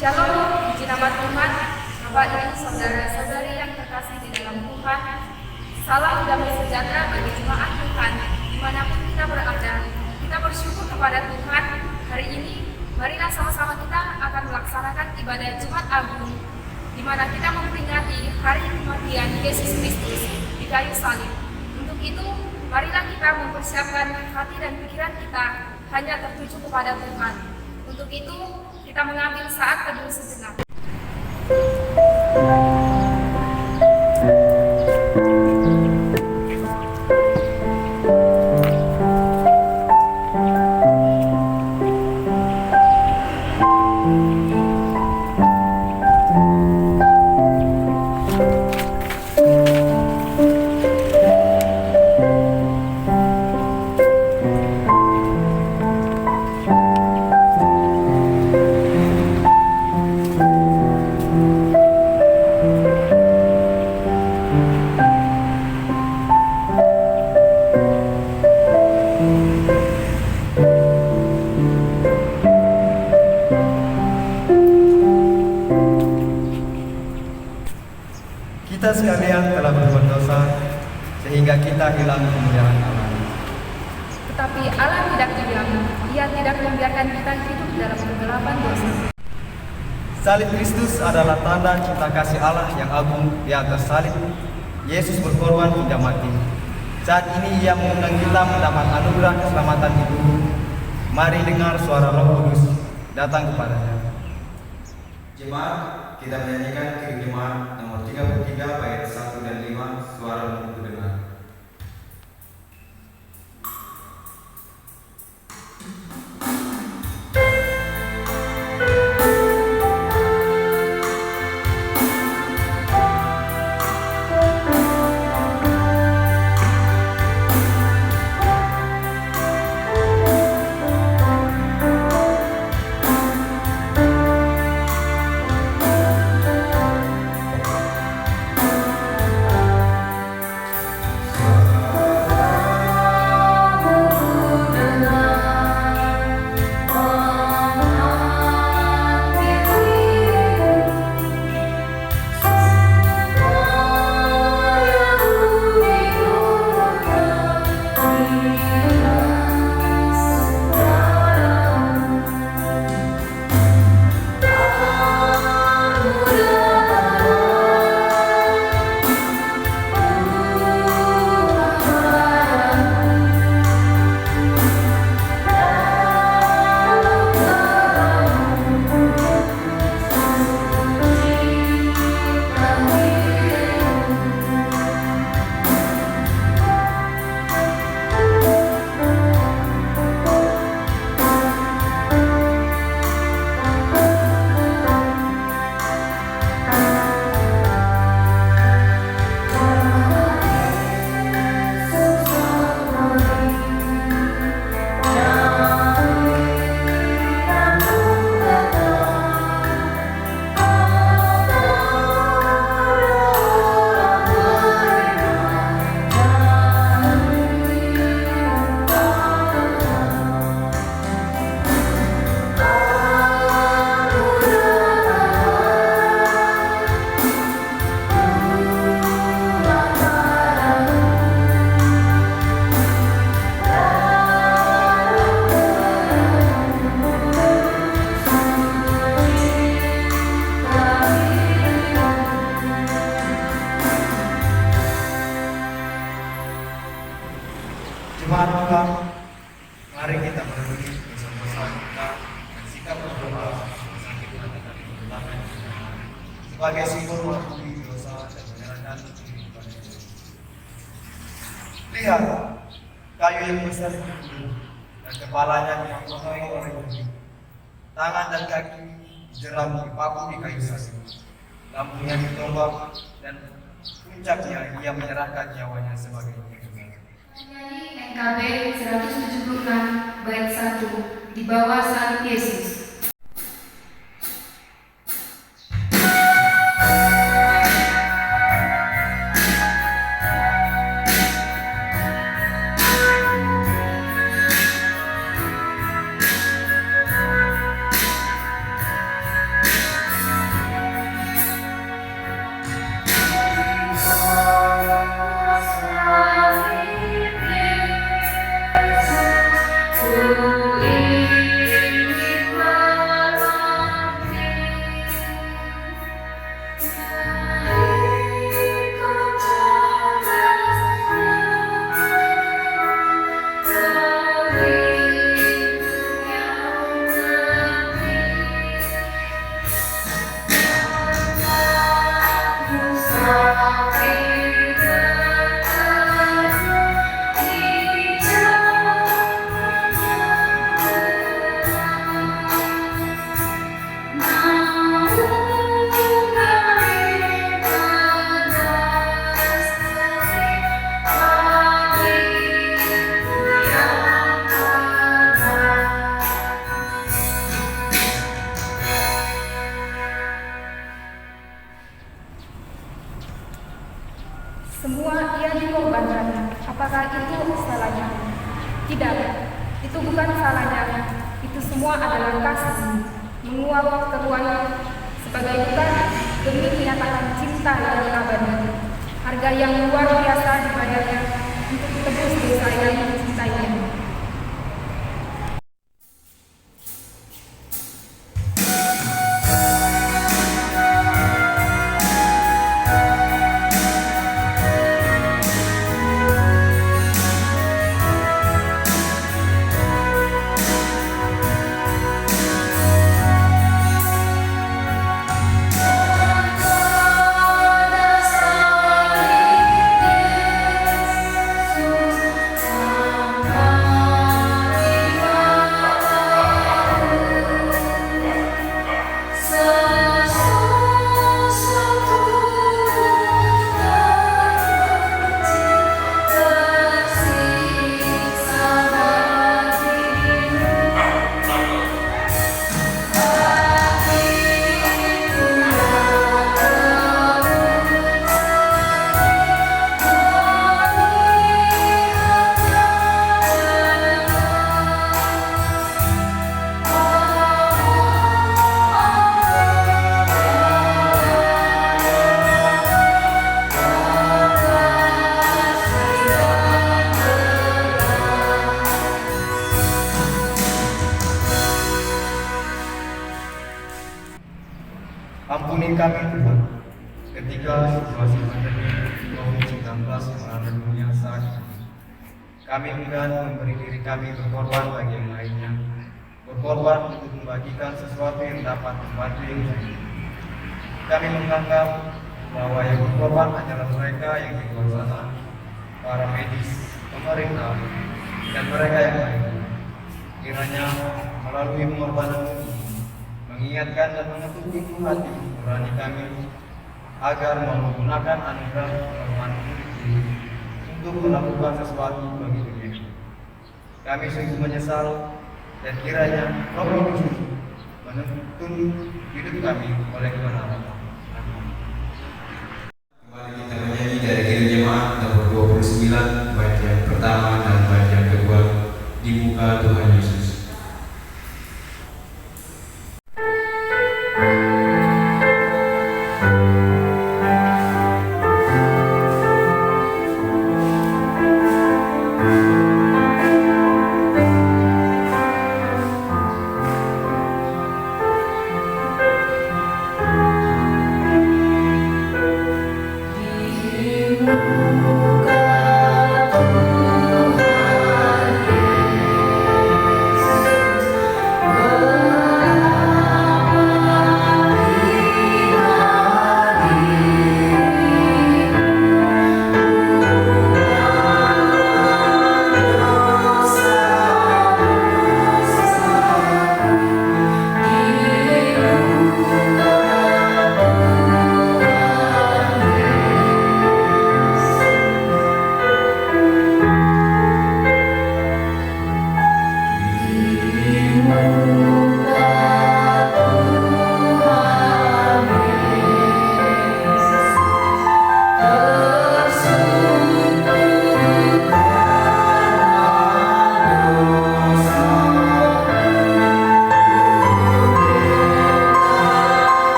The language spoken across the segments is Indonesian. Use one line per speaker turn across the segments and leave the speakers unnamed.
Shalom, puji nama Tuhan, Bapak Ibu saudara-saudari yang terkasih di dalam Tuhan. Salam damai sejahtera bagi jemaat Tuhan dimanapun kita berada. Kita bersyukur kepada Tuhan. Hari ini marilah sama-sama kita akan melaksanakan ibadah Jumat Agung, di mana kita memperingati hari kematian Yesus Kristus di kayu salib. Untuk itu, marilah kita mempersiapkan hati dan pikiran kita hanya tertuju kepada Tuhan. Untuk itu, kita mengambil saat teduh sejenak.
Kita sekalian telah berbuat dosa sehingga kita hilang kemuliaan Allah.
Tetapi Allah tidak diam, Ia tidak membiarkan kita hidup dalam kegelapan dosa.
Salib Kristus adalah tanda cinta kasih Allah yang agung. Di atas salib, Yesus berkorban hingga mati. Saat ini Ia mengundang kita mendapat anugerah keselamatan itu. Mari dengar suara Roh Kudus datang kepadanya.
Jemaat, kita menyanyikan Kiri Jemaat nomor 33 bait 1 dan 5, suara Roh dengar.
Jemaat Tuhan, mari kita merenungi dosa-dosa kita dan sikap berdoa sakit hati dari perbuatan sebagai simbol mengakui dosa dan menyerahkan diri kepada Yesus. Lihat, kayu yang besar itu dan kepalanya dipotong oleh bumi, tangan dan kaki jeram dipaku di kayu salib, lampunya ditombak dan puncaknya ia menyerahkan nyawanya sebagai
Nyanyi NKB 176 bait 1 di bawah salib Yesus. Itu bukan salahnya, itu semua adalah kasih, menguap keruan sebagai bukan demi menyatakan cinta yang abadi, harga yang luar biasa dibayarnya untuk tebus dosa yang dicintainya.
Ampuni kami Tuhan, ketika situasi pandemi COVID-19 melanda dunia saat ini. Kami enggan memberi diri kami berkorban bagi yang lainnya, berkorban untuk membagikan sesuatu yang dapat membantu yang lain. Kami menganggap bahwa yang berkorban adalah mereka yang di luar sana, para medis, pemerintah, dan mereka yang lainnya. Kiranya melalui pengorbanan ini, mengingatkan dan mengetuk pintu hati nurani kami agar menggunakan anugerah permanent ini untuk melakukan sesuatu bagi dunia. Kami sungguh menyesal dan kiranya Roh Kudus menuntun hidup kami oleh kebenaran. Amin.
Kembali kita menyanyi dari Kirim Jemaat nomor 29, bait yang pertama dan bait yang kedua, Di Muka Tuhan Yesus.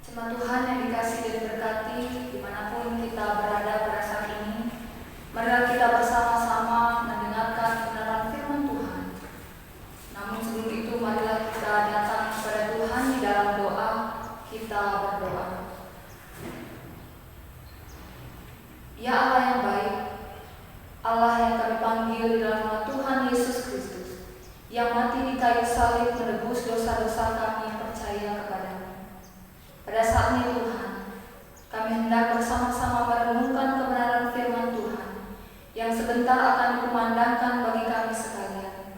Jemaat Tuhan yang dikasihi dan diberkati dimanapun kita berada pada saat ini, marilah kita bersama-sama mendengarkan kebenaran firman Tuhan. Namun sebelum itu, marilah kita datang kepada Tuhan di dalam doa. Kita berdoa. Ya Allah yang baik, Allah yang kami panggil di dalam nama Tuhan Yesus Kristus, yang mati di kayu salib menebus dosa-dosa kami yang percaya kepada-Mu. Pada saat ini Tuhan, kami hendak bersama-sama merenungkan kebenaran firman Tuhan yang sebentar akan dikumandangkan bagi kami sekalian.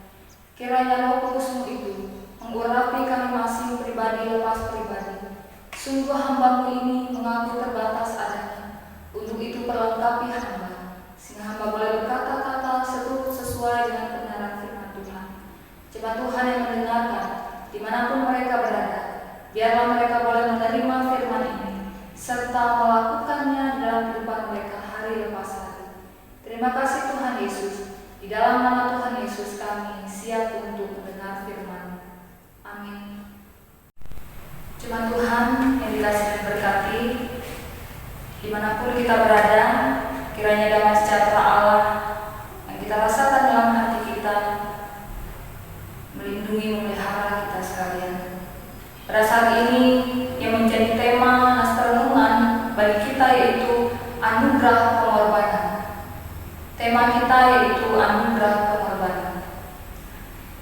Kiranya Roh Kudus-Mu itu mengurapi kami masing pribadi lepas pribadi, sungguh
jiwa hamba-Mu ini mengaku terbatas adanya. Untuk itu perlengkapi hamba, sehingga hamba boleh berkata-kata sesuai dengan kebenaran firman Tuhan. Jemaat Tuhan yang mendengarkan, dimanapun mereka berada, biarlah mereka boleh menerima firman ini, serta melakukannya dalam kehidupan mereka hari lepas hari. Terima kasih Tuhan Yesus. Di dalam nama Tuhan Yesus kami siap untuk mendengar firman. Amin. Jemaat Tuhan yang dikasihi dan berkati, dimanapun kita berada, kiranya damai sejahtera Allah yang kita rasakan dalam hati kita melindungi memelihara kita sekalian. Pada saat ini yang menjadi tema naskah renungan bagi kita yaitu anugerah pengorbanan. Tema kita yaitu anugerah pengorbanan.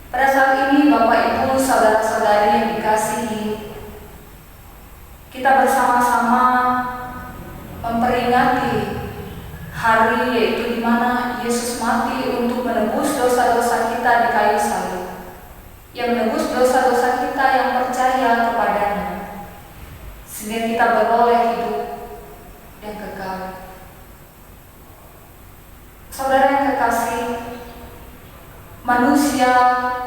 Pada saat ini Bapak Ibu saudara-saudari yang dikasihi, kita bersama-sama memperingati hari yaitu di mana Yesus mati untuk menebus dosa-dosa kita di kayu salib. Yang menebus dosa-dosa kita yang percaya kepadanya, sehingga kita beroleh hidup yang kekal. Saudara yang kekasih, manusia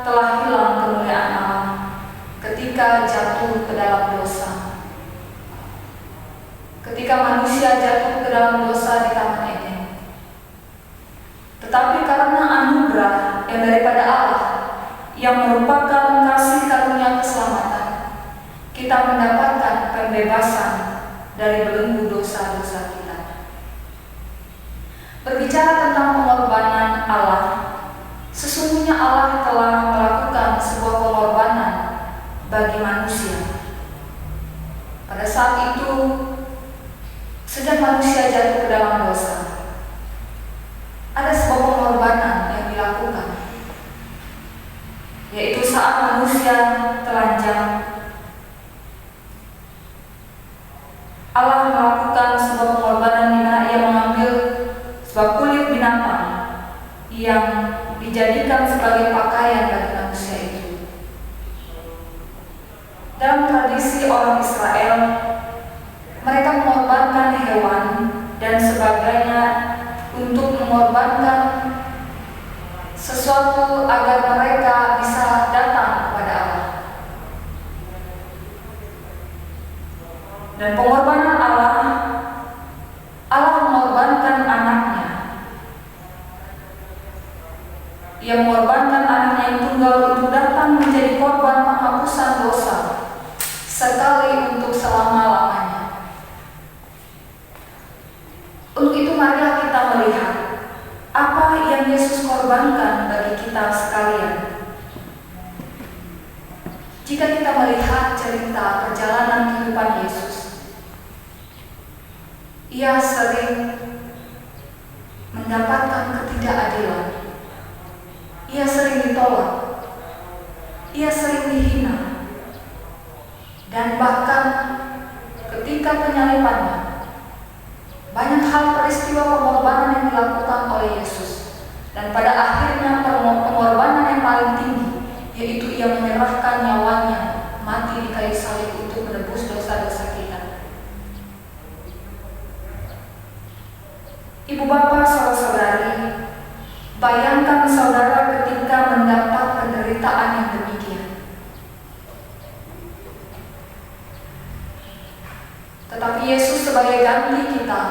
telah hilang kemuliaan Allah ketika jatuh ke dalam dosa. Ketika manusia jatuh ke dalam dosa di Taman Eden. Tetapi karena anugerah yang daripada Allah, yang merupakan kasih karunia keselamatan, kita mendapatkan pembebasan dari belenggu dosa-dosa kita. Berbicara tentang pengorbanan Allah, sesungguhnya Allah telah melakukan sebuah pengorbanan bagi manusia. Pada saat itu, sejak manusia jatuh ke dalam dosa, ada sebuah pengorbanan yang dilakukan, yaitu saat manusia telanjang, Allah melakukan sebuah pengorbanan di mana Ia mengambil sebuah kulit binatang yang dijadikan sebagai pakaian bagi manusia itu. Dalam tradisi orang Israel, mereka mengorbankan hewan dan sebagainya untuk mengorbankan sesuatu agar mereka bisa datang kepada Allah. Dan pengorbanan Allah mengorbankan anaknya. Ia mengorbankan anaknya yang tunggal untuk datang menjadi korban penghapusan dosa sekali untuk selama-lamanya. Untuk itu marilah kita melihat apa yang Yesus korbankan bagi kita sekalian. Jika kita melihat cerita perjalanan kehidupan Yesus, Ia sering mendapatkan ketidakadilan. Ia sering ditolak. Ia sering dihina. Dan bahkan ketika penyalibannya, banyak hal peristiwa pengorbanan yang dilakukan oleh Yesus. Dan pada akhirnya pengorbanan yang paling tinggi, yaitu Ia menyerahkan nyawanya mati di kayu salib untuk menebus dosa-dosa kita. Ibu bapak saudara-saudari, bayangkan saudara ketika mendapat penderitaan yang demikian. Tetapi Yesus sebagai ganti kita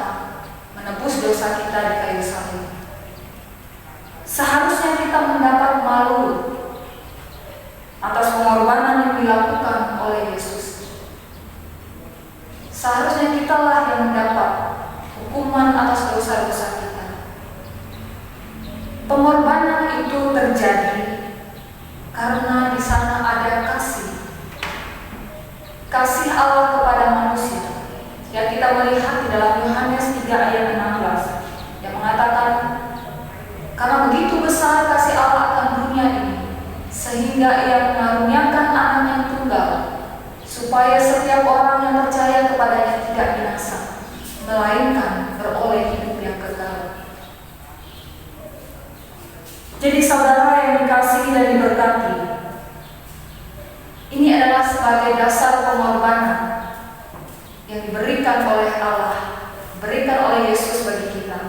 menebus dosa kita di kayu salib. Seharusnya kita mendapat malu atas pengorbanan yang dilakukan oleh Yesus. Seharusnya kitalah yang mendapat hukuman atas dosa-dosa kita. Pengorbanan itu terjadi karena di sana ada kasih Allah kepada manusia. Yang kita melihat di dalam Yohanes 3 ayat 16 yang mengatakan, karena begitu besar kasih Allah akan dunia ini, sehingga Ia mengaruniakan anak yang tunggal, supaya setiap orang yang percaya kepadanya tidak binasa, melainkan beroleh hidup yang kekal. Jadi saudara yang dikasihi dan diberkati, ini adalah sebagai dasar pengorbanan yang diberikan oleh Allah, diberikan oleh Yesus bagi kita.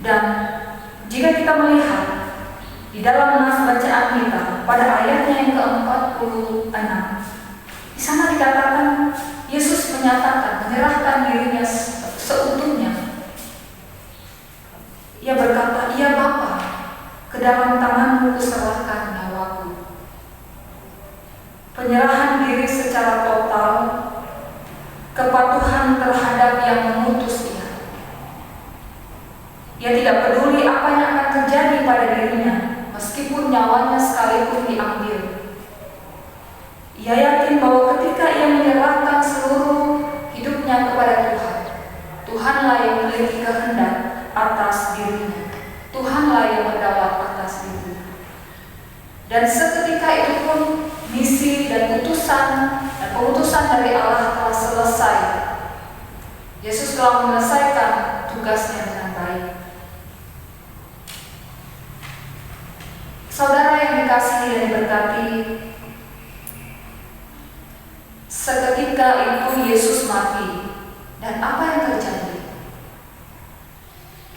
Dan jika kita melihat di dalam nas bacaan kita pada ayatnya yang ke-46, di sana dikatakan Yesus menyatakan, menyerahkan dirinya seutuhnya. Ia berkata, "Ya Bapa, ke dalam tangan-Mu kuserahkan nyawaku." Penyerahan diri secara total, kepatuhan terhadap yang mengutus Dia. Ia tidak peduli apa yang akan terjadi pada dirinya, meskipun nyawanya sekalipun diambil. Ia yakin bahwa ketika ia menyerahkan seluruh hidupnya kepada Tuhan, Tuhanlah yang memiliki kehendak atas dirinya. Tuhanlah yang berdaulat atas dirinya. Dan seketika itu pun misi dan pengutusan dari Allah telah selesai. Yesus telah menyelesaikan tugasnya dengan baik. Saudara yang dikasihi dan diberkati, seketika itu Yesus mati. Dan apa yang terjadi?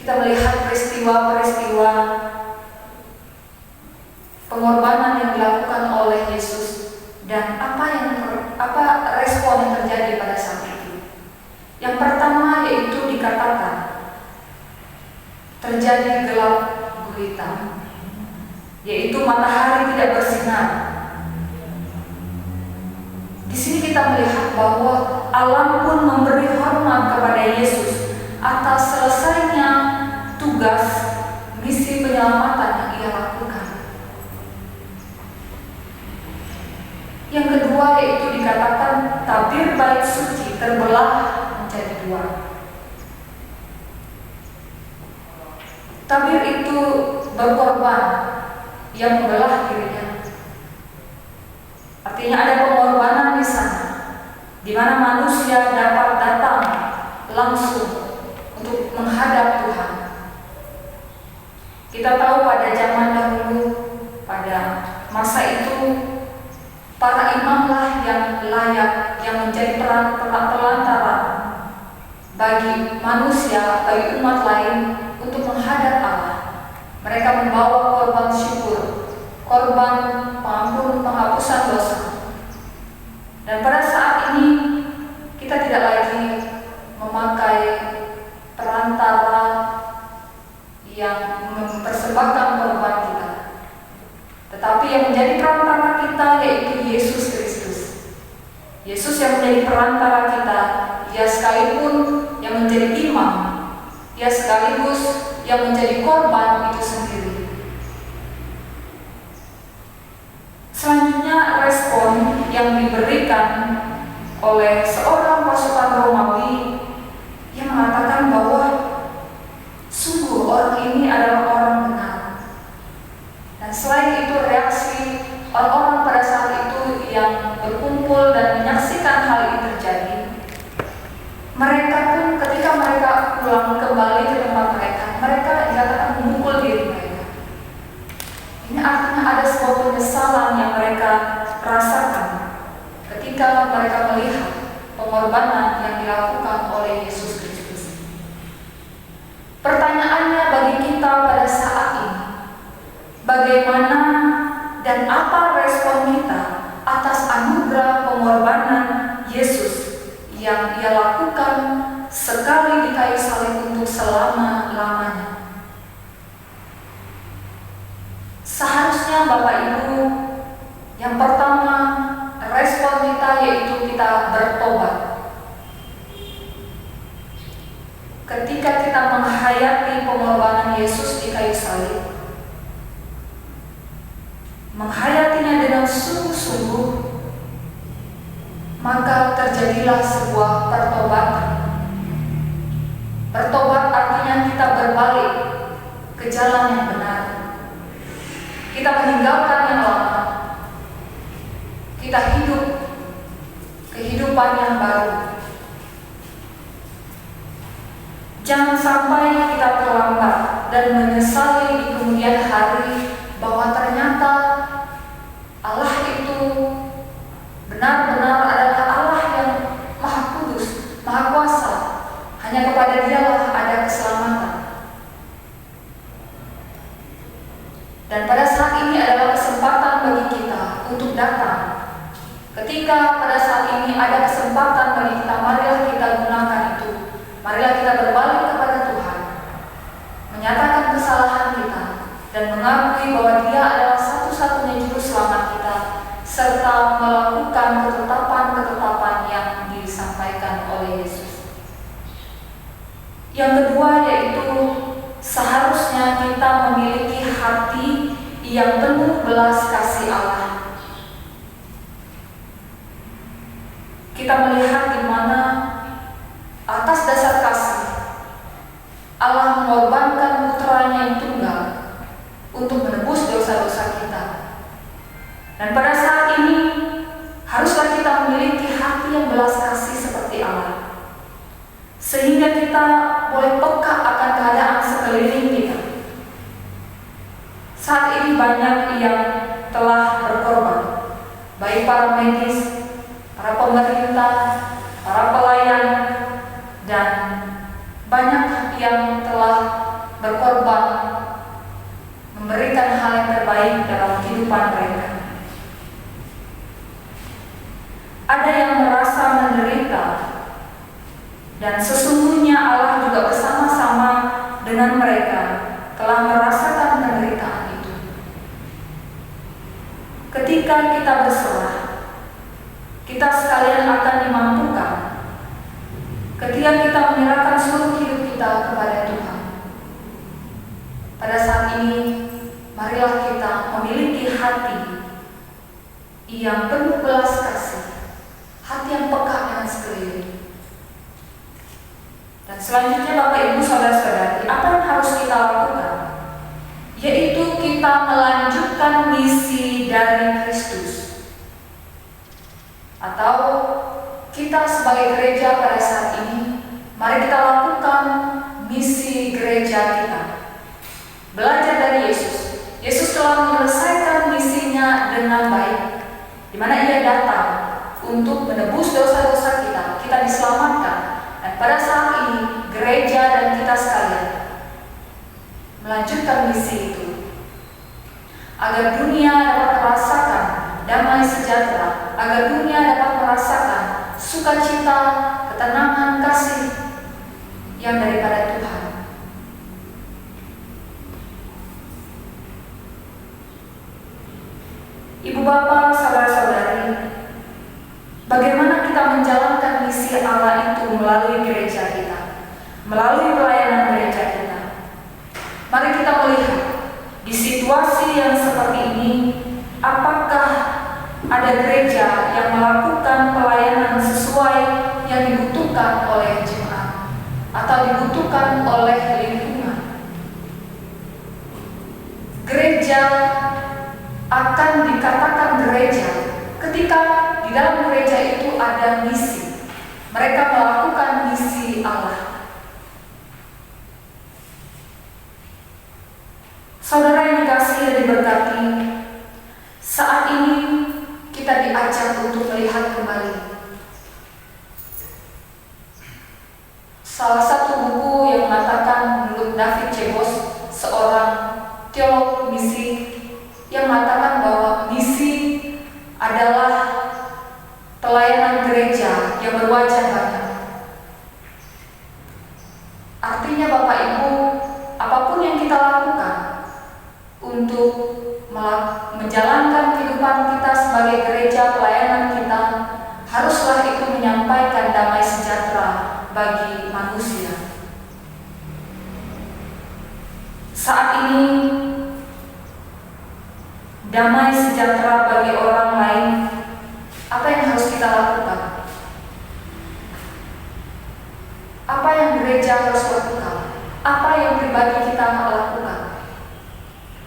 Kita melihat peristiwa-peristiwa pengorbanan yang dilakukan oleh Yesus dan apa respon yang terjadi pada saat itu. Yang pertama yaitu dikatakan terjadi gelap gulita, yaitu matahari tidak bersinar. Di sini kita melihat bahwa alam pun memberi hormat kepada Yesus atas selesainya tugas misi penyelamatan yang Ia lakukan. Yang kedua yaitu dikatakan tabir bait suci terbelah menjadi dua. Tabir itu berkorban, yang membelah dirinya. Artinya ada pengorbanan di sana, di mana manusia dapat datang langsung untuk menghadap Tuhan. Kita tahu pada zaman dahulu, pada masa itu, para imamlah yang layak, yang menjadi perantara bagi manusia, bagi umat lain untuk menghadap Allah. Mereka membawa korban syukur, korban penghapusan dosa. Dan pada saat ini kita tidak lagi memakai perantara yang mempersembahkan korban kita, tetapi yang menjadi perantara kita yaitu Yesus Kristus. Yesus yang menjadi perantara kita, Ia sekalipun yang menjadi imam, Ia sekaligus yang menjadi korban itu sendiri. Selanjutnya respon yang diberikan oleh seorang pasukan Romawi yang mengatakan bahwa sungguh orang ini adalah orang benar. Dan selain itu reaksi orang-orang pada saat itu yang berkumpul dan menyaksikan hal ini terjadi, mereka pun ketika mereka pulang kembali ke tempat mereka dikatakan memukul diri mereka. Ini artinya ada sebuah penyesalan yang mereka rasakan ketika mereka melihat pengorbanan yang dilakukan oleh Yesus Kristus. Pertanyaannya bagi kita pada saat ini, bagaimana dan apa respon kita atas anugerah pengorbanan Yesus yang Ia lakukan sekali di kayu salib untuk selama-lamanya? Seharusnya Bapak Ibu, yang pertama respon kita yaitu kita bertobat. Ketika kita menghayati pengorbanan Yesus di kayu salib, menghayatinya dengan sungguh-sungguh, maka terjadilah sebuah pertobatan. Bertobat artinya kita berbalik ke jalan yang benar. Kita meninggalkan yang lama. Kita hidup kehidupan yang baru. Jangan sampai kita terlambat dan menyesali di kemudian hari bahwa ternyata Allah itu benar-benar adalah Allah yang Yang kedua yaitu seharusnya kita memiliki hati yang penuh belas kasih Allah. Kita melihat di mana atas dasar kasih Allah mengorbankan putranya yang tunggal untuk menebus dosa-dosa kita. Dan pada saat ini haruslah kita memiliki hati yang belas kasih seperti Allah, sehingga kita boleh peka akan keadaan sekeliling kita. Saat ini banyak yang telah berkorban, baik para medis, para pemerintah, para pelayan, dan banyak yang telah berkorban memberikan hal yang terbaik dalam kehidupan mereka. Ada yang merasa menderita, dan sesungguhnya Allah juga bersama-sama dengan mereka telah merasakan penderitaan itu. Ketika kita berserah, kita sekalian akan dimampukan. Ketika kita menyerahkan seluruh hidup kita kepada Tuhan, pada saat ini marilah kita memiliki hati yang penuh belas kasih, hati yang peka dengan sekeliling. Dan selanjutnya Bapak Ibu Saudara-saudari, apa yang harus kita lakukan? Yaitu kita melanjutkan misi dari Kristus. Atau kita sebagai gereja pada saat ini, mari kita lakukan misi gereja kita. Belajar dari Yesus. Yesus telah menyelesaikan misinya dengan baik, di mana Ia datang untuk menebus dosa-dosa kita. Kita diselamatkan. Dan pada saat ini, gereja dan kita sekalian melanjutkan misi itu, agar dunia dapat merasakan damai sejahtera, agar dunia dapat merasakan sukacita, ketenangan, kasih yang daripada Tuhan. Ibu bapak, saudara-saudari, bagaimana kita menjalankan misi Allah itu melalui gereja kita, melalui pelayanan gereja kita? Mari kita melihat di situasi yang seperti ini, apakah ada gereja yang melakukan pelayanan sesuai yang dibutuhkan oleh jemaat atau dibutuhkan oleh lingkungan? Gereja akan dikatakan gereja ketika di dalam gereja itu ada misi. Mereka melakukan misi Allah. Saudara yang dikasihi dan diberkati, saat ini kita diajak untuk melihat kembali salah satu buku yang mengatakan, menurut David Chebos, seorang teolog misi, yang mengatakan bahwa misi adalah pelayanan gereja yang berwajah banyak. Artinya Bapak Ibu, apapun yang kita lakukan untuk menjalankan kehidupan kita sebagai gereja, pelayanan kita, haruslah itu menyampaikan damai sejahtera bagi manusia. Saat ini damai sejahtera bagi orang lain, apa yang harus kita lakukan? Apa yang gereja harus lakukan? Apa yang pribadi kita lakukan?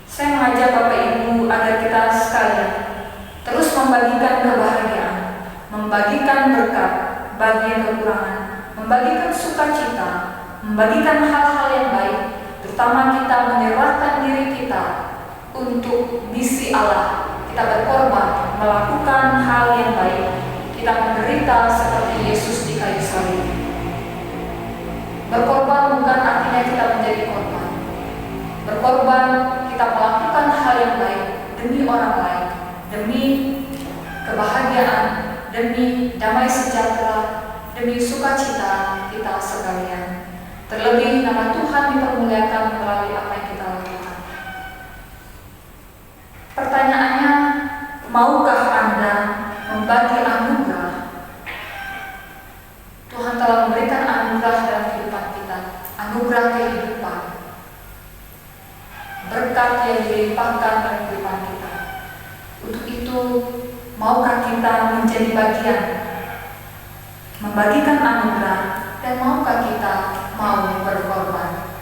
Saya mengajak Bapak Ibu agar kita sekalian terus membagikan kebahagiaan, membagikan berkat bagi yang kekurangan, membagikan sukacita, membagikan hal-hal yang baik, terutama kita menyerahkan diri kita untuk misi Allah. Kita berkorban, melakukan hal yang baik, kita menderita seperti Yesus di kayu salib. Berkorban bukan artinya kita menjadi korban. Berkorban, kita melakukan hal yang baik demi orang lain, demi kebahagiaan, demi damai sejahtera, demi sukacita kita sekalian. Terlebih nama Tuhan dipermuliakan melalui apa yang kita lakukan. Pertanyaannya, maukah Anda membagi anugerah? Tuhan telah memberikan anugerah dalam kehidupan kita. anugerah kehidupan, berkat yang dilimpahkan dalam kehidupan kita. Untuk itu, maukah kita menjadi bagian, membagikan anugerah, dan maukah kita mau berkorban?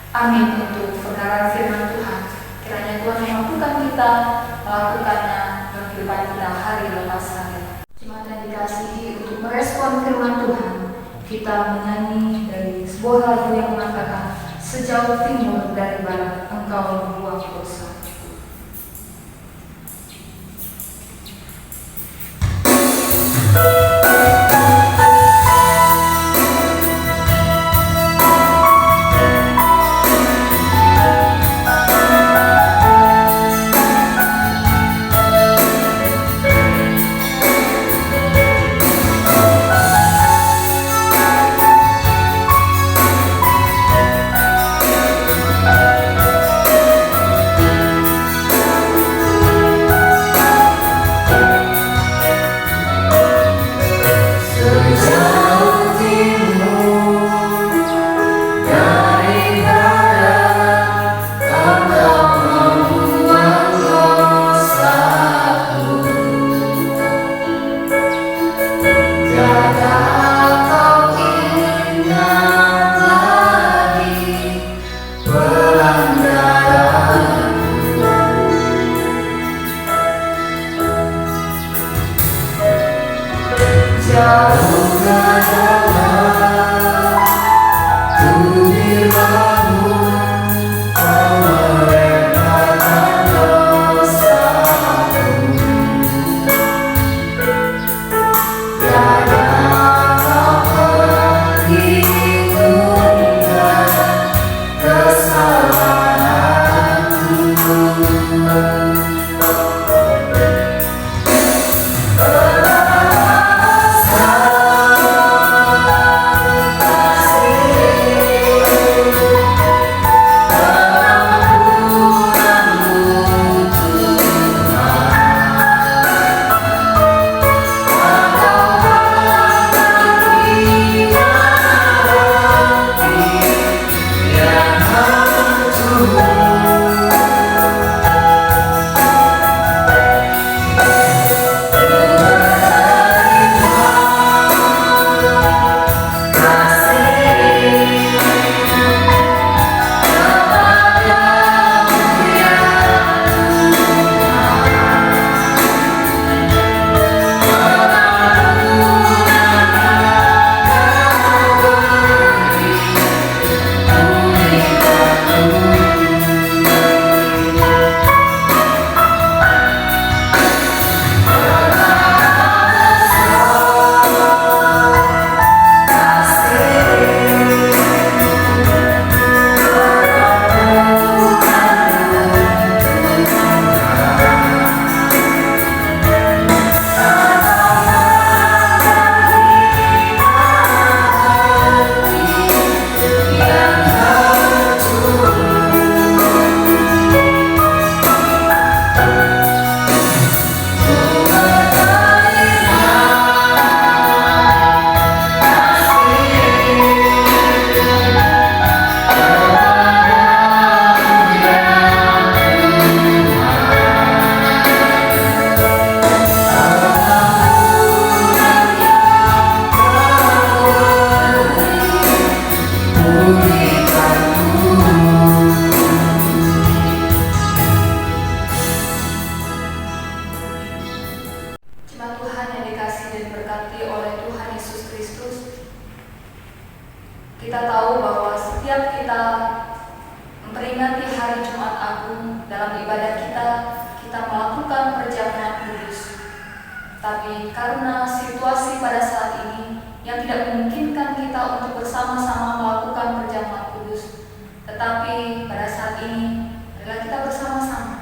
Amin untuk kebenaran firman Tuhan. Kiranya Tuhan memampukan kita melakukannya dalam kehidupan kita hari lepas hari. Jemaat yang dikasihi, untuk merespon firman Tuhan, kita menyanyi dari sebuah lagu yang mengatakan, sejauh timur dari barat engkau membuang dosa. Kita tahu bahwa setiap kita memperingati hari Jumat Agung, dalam ibadah kita melakukan perjamuan kudus. Tapi karena situasi pada saat ini yang tidak memungkinkan kita untuk bersama-sama melakukan perjamuan kudus, tetapi pada saat ini adalah kita bersama-sama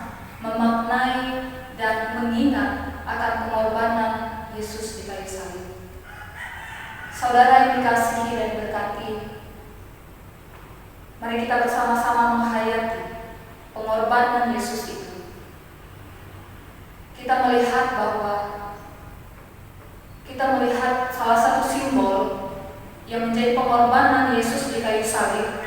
memaknai dan mengingat akan pengorbanan Yesus di kayu salib. Saudara yang dikasihi dan berkati, mari kita bersama-sama menghayati pengorbanan Yesus itu. Kita melihat salah satu simbol yang menjadi pengorbanan Yesus di kayu salib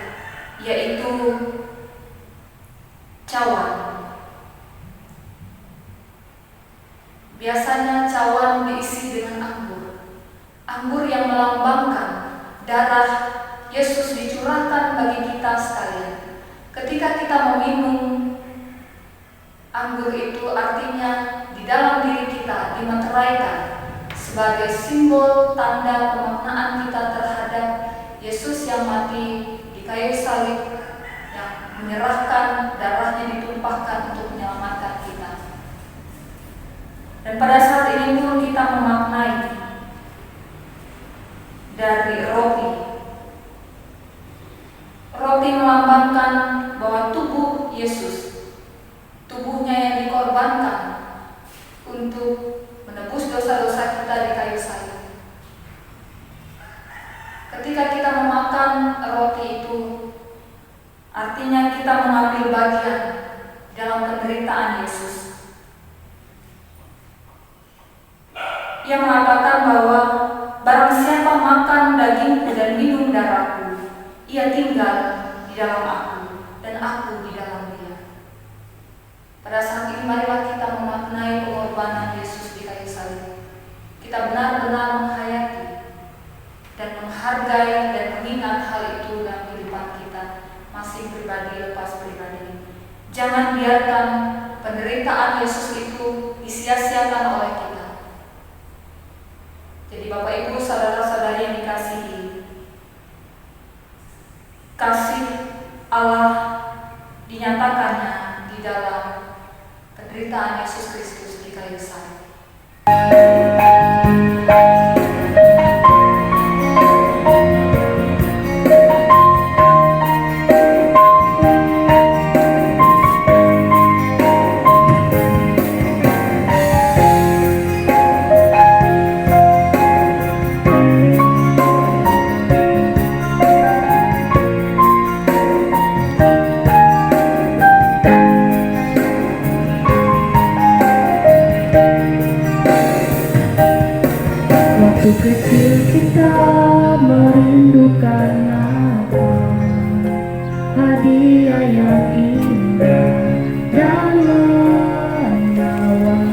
Biasanya cawan diisi dengan anggur. Anggur yang melambangkan darah Yesus dicurahkan bagi kita sekalian. Ketika kita meminum anggur itu, artinya di dalam diri kita dimeteraikan sebagai simbol tanda pemaknaan kita terhadap Yesus yang mati di kayu salib, yang menyerahkan darahnya ditumpahkan untuk menyelamatkan kita. Dan pada saat ini pun kita memaknai dari roti. Roti melambangkan bahwa tubuh Yesus, tubuhnya yang dikorbankan untuk menebus dosa-dosa kita di kayu salib. Ketika kita memakan roti itu, artinya kita mengambil bagian dalam penderitaan Yesus. Ia mengatakan bahwa barang siapa makan dagingku dan minum darahku, ia tinggal di dalam aku dan aku di dalam dia. Pada saat ini marilah kita memaknai pengorbanan Yesus di kayu salib. Kita benar-benar menghayati dan menghargai dan mengingat hal itu dalam kehidupan kita masing pribadi lepas pribadi. Jangan biarkan penderitaan Yesus itu disia-siakan oleh kita. Jadi Bapak Ibu, saudara-saudari yang dikasihi, kasih Allah dinyatakannya di dalam penderitaan Yesus Kristus di kayu salib.
Waktu kecil kita merindukan apa, hadiah yang indah dan menawan,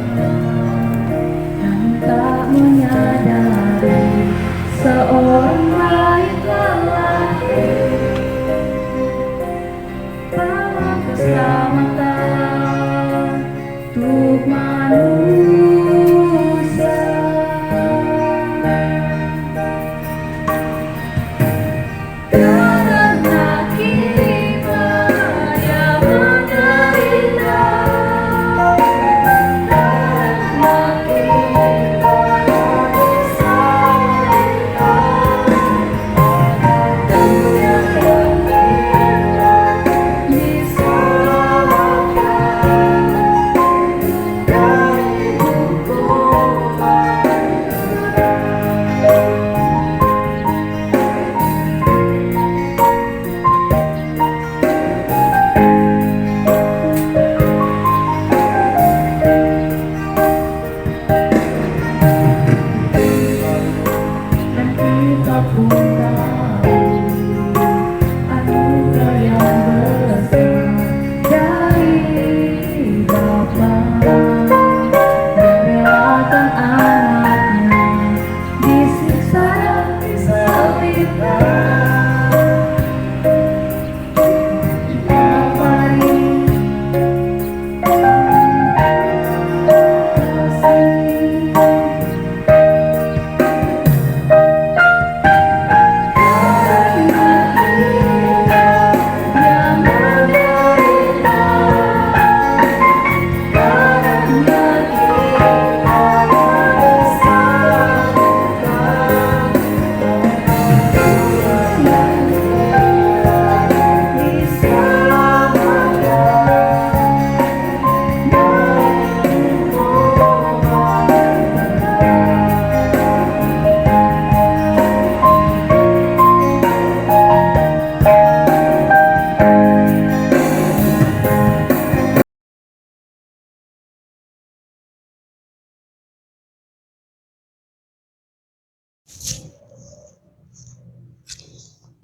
dan tak menyadari seorang lain telah lahir. Bahwa keselamatan untuk manusia. Karena kita yang menderita, karena kita yang disayangkan, dunia yang kita diselamatkan dari hukuman. Dan kita pun tahu anugerah yang besar dari Bapa, merelakan anaknya disiksa dan disalibkan. Mari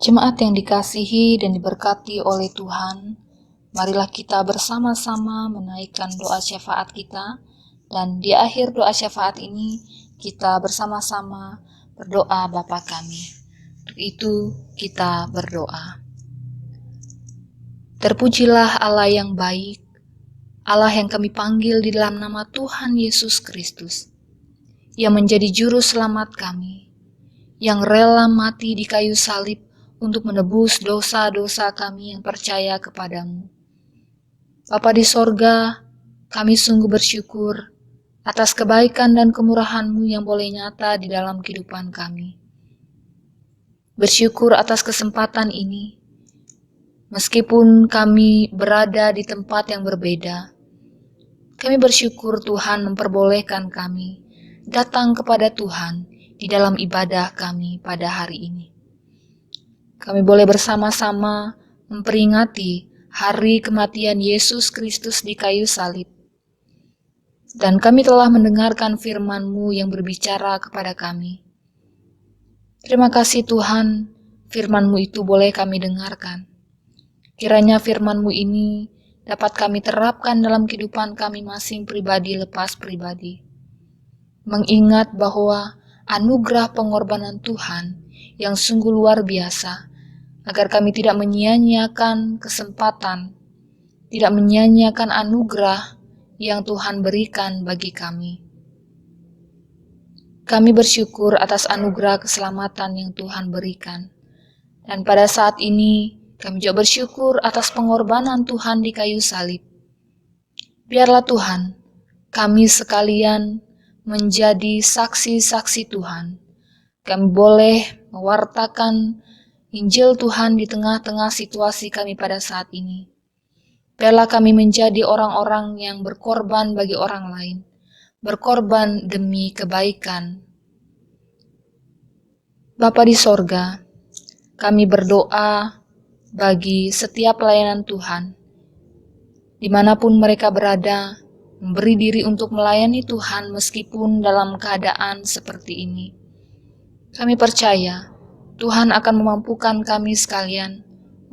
Jemaat yang dikasihi dan diberkati oleh Tuhan, marilah kita bersama-sama menaikkan doa syafaat kita Dan di akhir doa syafaat ini, kita bersama-sama berdoa Bapa kami. Untuk itu, kita berdoa. Terpujilah Allah yang baik, Allah yang kami panggil di dalam nama Tuhan Yesus Kristus, yang menjadi juru selamat kami, yang rela mati di kayu salib untuk menebus dosa-dosa kami yang percaya kepadamu. Bapa di sorga, kami sungguh bersyukur atas kebaikan dan kemurahan-Mu yang boleh nyata di dalam kehidupan kami. Bersyukur atas kesempatan ini, meskipun kami berada di tempat yang berbeda. Kami bersyukur Tuhan memperbolehkan kami datang kepada Tuhan di dalam ibadah kami pada hari ini. Kami boleh bersama-sama memperingati hari kematian Yesus Kristus di kayu salib. Dan kami telah mendengarkan firman-Mu yang berbicara kepada kami. Terima kasih Tuhan, firman-Mu itu boleh kami dengarkan. Kiranya firman-Mu ini dapat kami terapkan dalam kehidupan kami masing pribadi lepas pribadi. Mengingat bahwa anugerah pengorbanan Tuhan yang sungguh luar biasa, agar kami tidak menyia-nyiakan kesempatan, tidak menyia-nyiakan anugerah yang Tuhan berikan bagi kami. Kami bersyukur atas anugerah keselamatan yang Tuhan berikan. Dan pada saat ini, kami juga bersyukur atas pengorbanan Tuhan di kayu salib. Biarlah Tuhan, kami sekalian menjadi saksi-saksi Tuhan. Kami boleh mewartakan Injil Tuhan di tengah-tengah situasi kami pada saat ini. Biarlah kami menjadi orang-orang yang berkorban bagi orang lain, berkorban demi kebaikan. Bapa di sorga, kami berdoa bagi setiap pelayanan Tuhan, dimanapun mereka berada, memberi diri untuk melayani Tuhan meskipun dalam keadaan seperti ini. Kami percaya Tuhan akan memampukan kami sekalian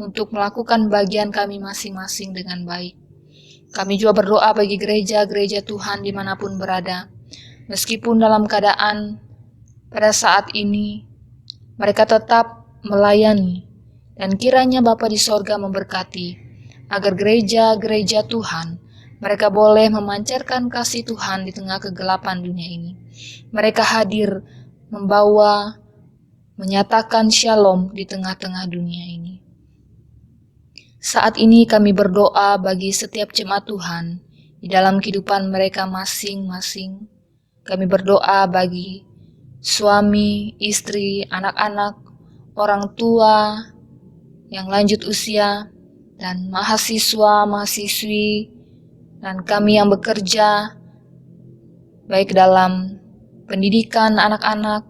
untuk melakukan bagian kami masing-masing dengan baik. Kami juga berdoa bagi gereja-gereja Tuhan dimanapun berada, meskipun dalam keadaan pada saat ini mereka tetap melayani, dan kiranya Bapa di sorga memberkati, agar gereja-gereja Tuhan, mereka boleh memancarkan kasih Tuhan di tengah kegelapan dunia ini. Mereka hadir membawa, menyatakan shalom di tengah-tengah dunia ini. Saat ini kami berdoa bagi setiap jemaat Tuhan di dalam kehidupan mereka masing-masing. Kami berdoa bagi suami, istri, anak-anak, orang tua yang lanjut usia, dan mahasiswa, mahasiswi, dan kami yang bekerja, baik dalam pendidikan anak-anak,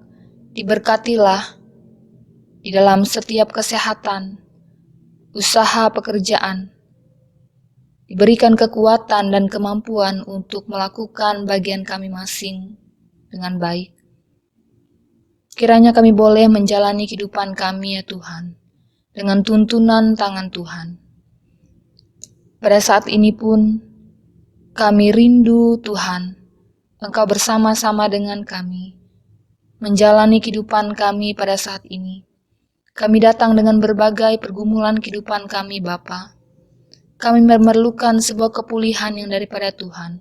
diberkatilah di dalam setiap kesehatan, usaha pekerjaan, diberikan kekuatan dan kemampuan untuk melakukan bagian kami masing dengan baik. Kiranya kami boleh menjalani kehidupan kami ya Tuhan, dengan tuntunan tangan Tuhan. Pada saat ini pun, kami rindu Tuhan, Engkau bersama-sama dengan kami, menjalani kehidupan kami pada saat ini. Kami datang dengan berbagai pergumulan kehidupan kami, Bapa. Kami memerlukan sebuah kepulihan yang daripada Tuhan.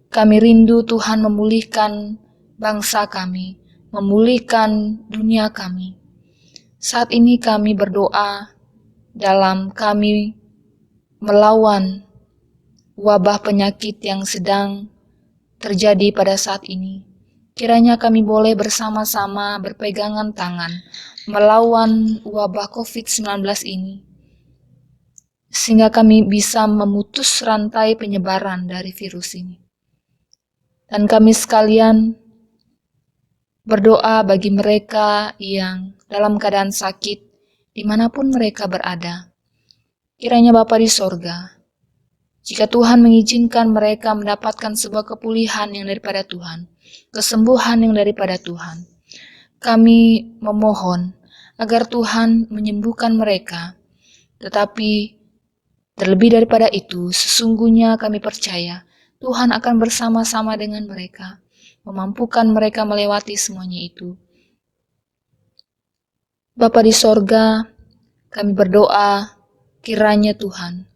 Kami rindu Tuhan memulihkan bangsa kami, memulihkan dunia kami. Saat ini kami berdoa dalam kami melawan wabah penyakit yang sedang terjadi pada saat ini. Kiranya kami boleh bersama-sama berpegangan tangan melawan wabah COVID-19 ini, sehingga kami bisa memutus rantai penyebaran dari virus ini. Dan kami sekalian berdoa bagi mereka yang dalam keadaan sakit, dimanapun mereka berada. Kiranya Bapa di sorga, jika Tuhan mengizinkan mereka mendapatkan sebuah kepulihan yang daripada Tuhan, kesembuhan yang daripada Tuhan, kami memohon agar Tuhan menyembuhkan mereka. Tetapi terlebih daripada itu, sesungguhnya kami percaya Tuhan akan bersama-sama dengan mereka, memampukan mereka melewati semuanya itu. Bapa di sorga, kami berdoa, kiranya Tuhan,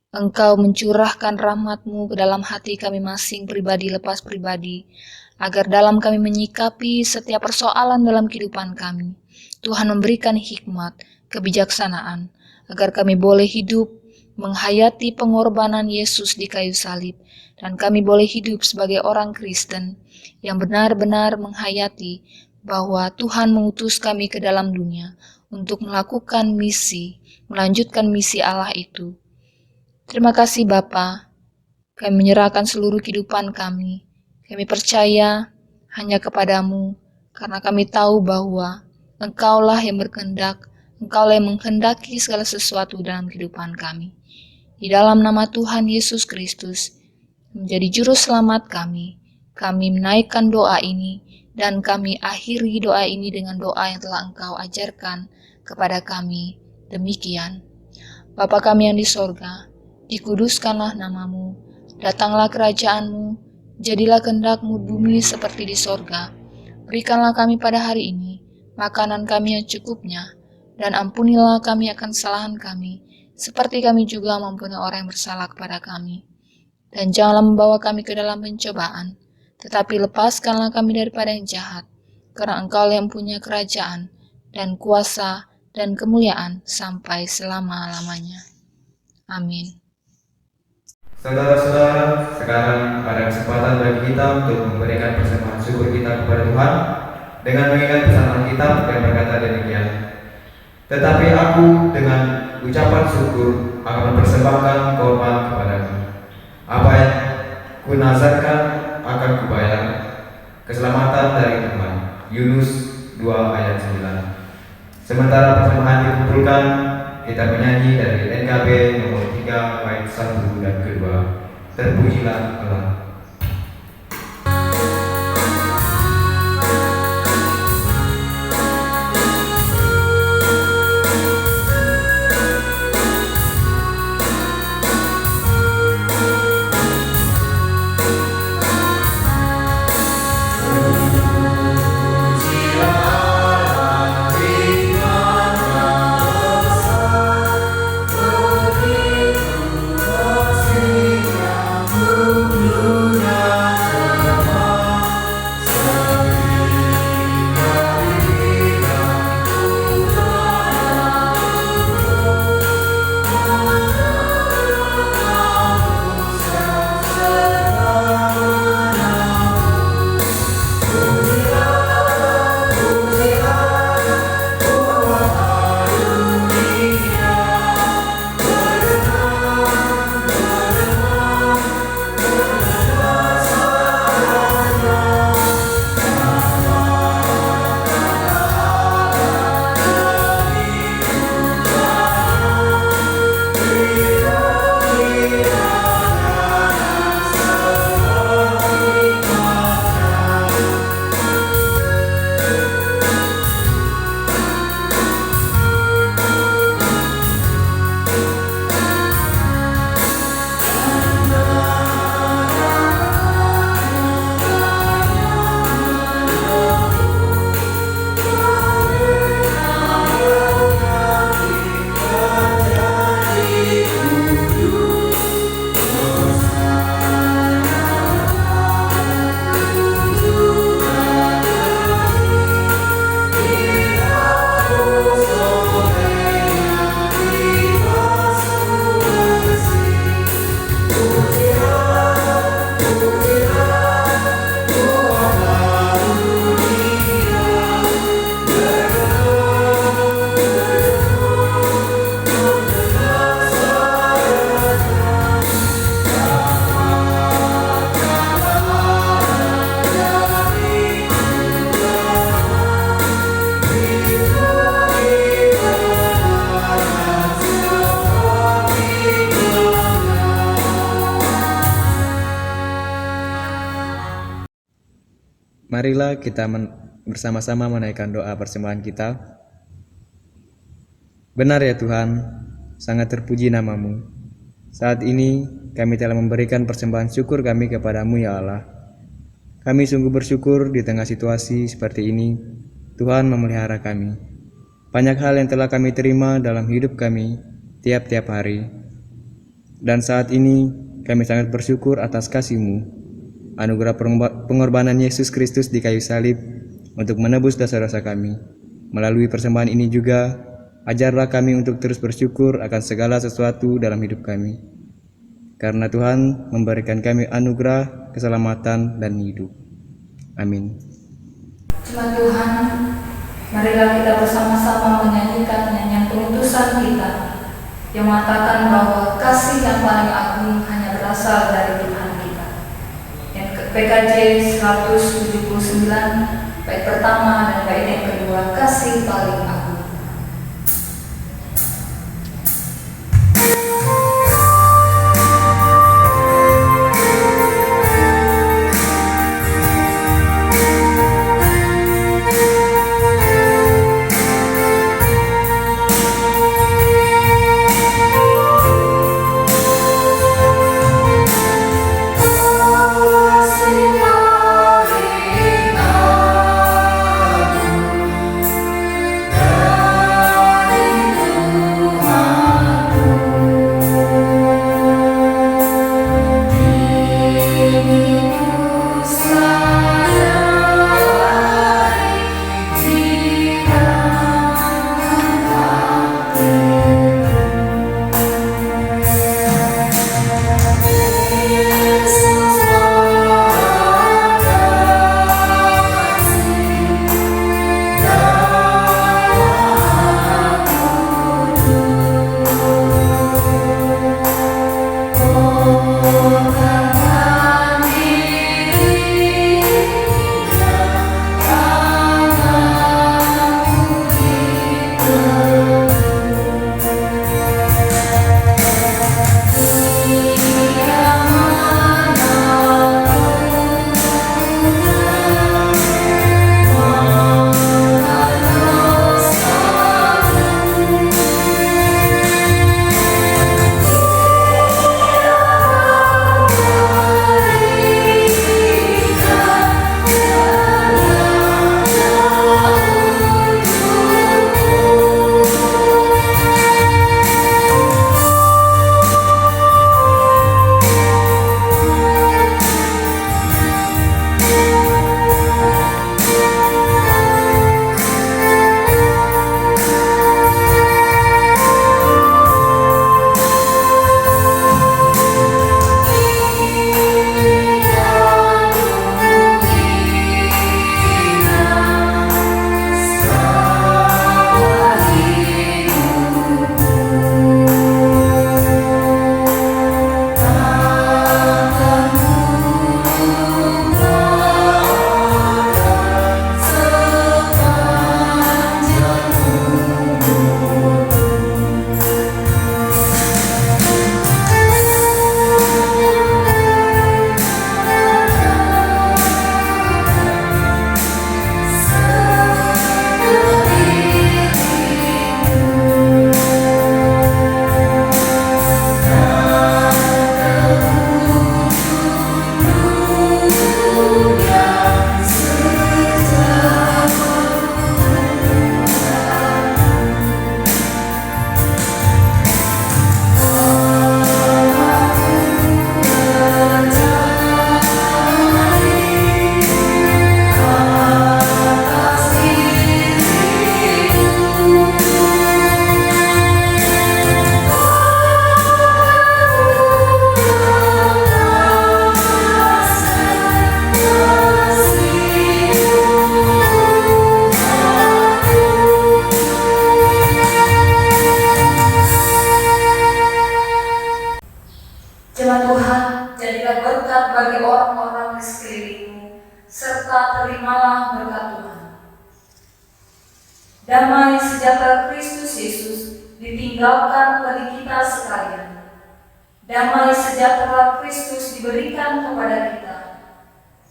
Engkau mencurahkan rahmat-Mu ke dalam hati kami masing pribadi lepas pribadi, agar dalam kami menyikapi setiap persoalan dalam kehidupan kami, Tuhan memberikan hikmat, kebijaksanaan, agar kami boleh hidup menghayati pengorbanan Yesus di kayu salib, dan kami boleh hidup sebagai orang Kristen yang benar-benar menghayati bahwa Tuhan mengutus kami ke dalam dunia untuk melakukan misi, melanjutkan misi Allah itu. Terima kasih Bapa, kami menyerahkan seluruh kehidupan kami. Kami percaya hanya kepadamu, karena kami tahu bahwa Engkaulah yang berkehendak, Engkaulah yang menghendaki segala sesuatu dalam kehidupan kami. Di dalam nama Tuhan Yesus Kristus, menjadi juru selamat kami menaikkan doa ini, dan kami akhiri doa ini dengan doa yang telah Engkau ajarkan kepada kami. Demikian, Bapa kami yang di sorga, dikuduskanlah namamu, datanglah kerajaanmu, jadilah kehendak-Mu bumi seperti di sorga. Berikanlah kami pada hari ini makanan kami yang cukupnya, dan ampunilah kami akan kesalahan kami, seperti kami juga mengampuni orang yang bersalah kepada kami. Dan janganlah membawa kami ke dalam pencobaan, tetapi lepaskanlah kami daripada yang jahat, karena Engkau yang punya kerajaan, dan kuasa, dan kemuliaan sampai selama-lamanya. Amin.
Saudara-saudara, sekarang pada kesempatan bagi kita untuk memberikan persembahan syukur kita kepada Tuhan dengan mengingat pesan Alkitab yang berkata demikian. Tetapi aku dengan ucapan syukur akan mempersembahkan korban kepadamu. Apa yang kunazarkan akan kubayar. Keselamatan dari Tuhan. Yunus 2 ayat 9. Sementara persembahan dikumpulkan, kita menyanyi dari NKB nomor 3 bait 1 dan kedua. Terpujilah Allah.
Marilah kita bersama-sama menaikkan doa persembahan kita. Benar ya Tuhan, sangat terpuji namamu. Saat ini kami telah memberikan persembahan syukur kami kepadamu ya Allah. Kami sungguh bersyukur di tengah situasi seperti ini, Tuhan memelihara kami. Banyak hal yang telah kami terima dalam hidup kami tiap-tiap hari. Dan saat ini kami sangat bersyukur atas kasih-Mu, anugerah pengorbanan Yesus Kristus di kayu salib untuk menebus dosa-dosa kami. Melalui persembahan ini juga, ajarlah kami untuk terus bersyukur akan segala sesuatu dalam hidup kami. Karena Tuhan memberikan kami anugerah, keselamatan, dan hidup. Amin.
Cuma Tuhan, marilah kita bersama-sama menyanyikan nyanyian pengutusan kita yang mengatakan bahwa kasih yang paling agung hanya berasal dari Tuhan kita. Yang PKJ 179 bait pertama dan bait yang kedua, kasih paling agung. Jemaat Tuhan, jadilah berkat bagi orang-orang di sekelilingmu, serta terimalah berkat Tuhan. Damai sejahtera Kristus Yesus ditinggalkan bagi kita sekalian. Damai sejahtera Kristus diberikan kepada kita.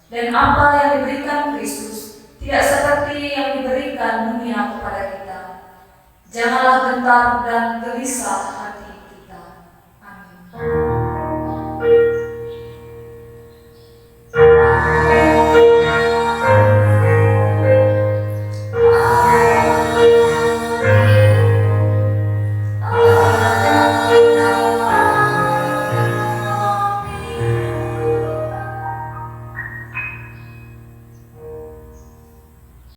Dan apa yang diberikan Kristus tidak seperti yang diberikan dunia kepada kita. Janganlah gentar dan gelisah hati kita. Amin.
Amin.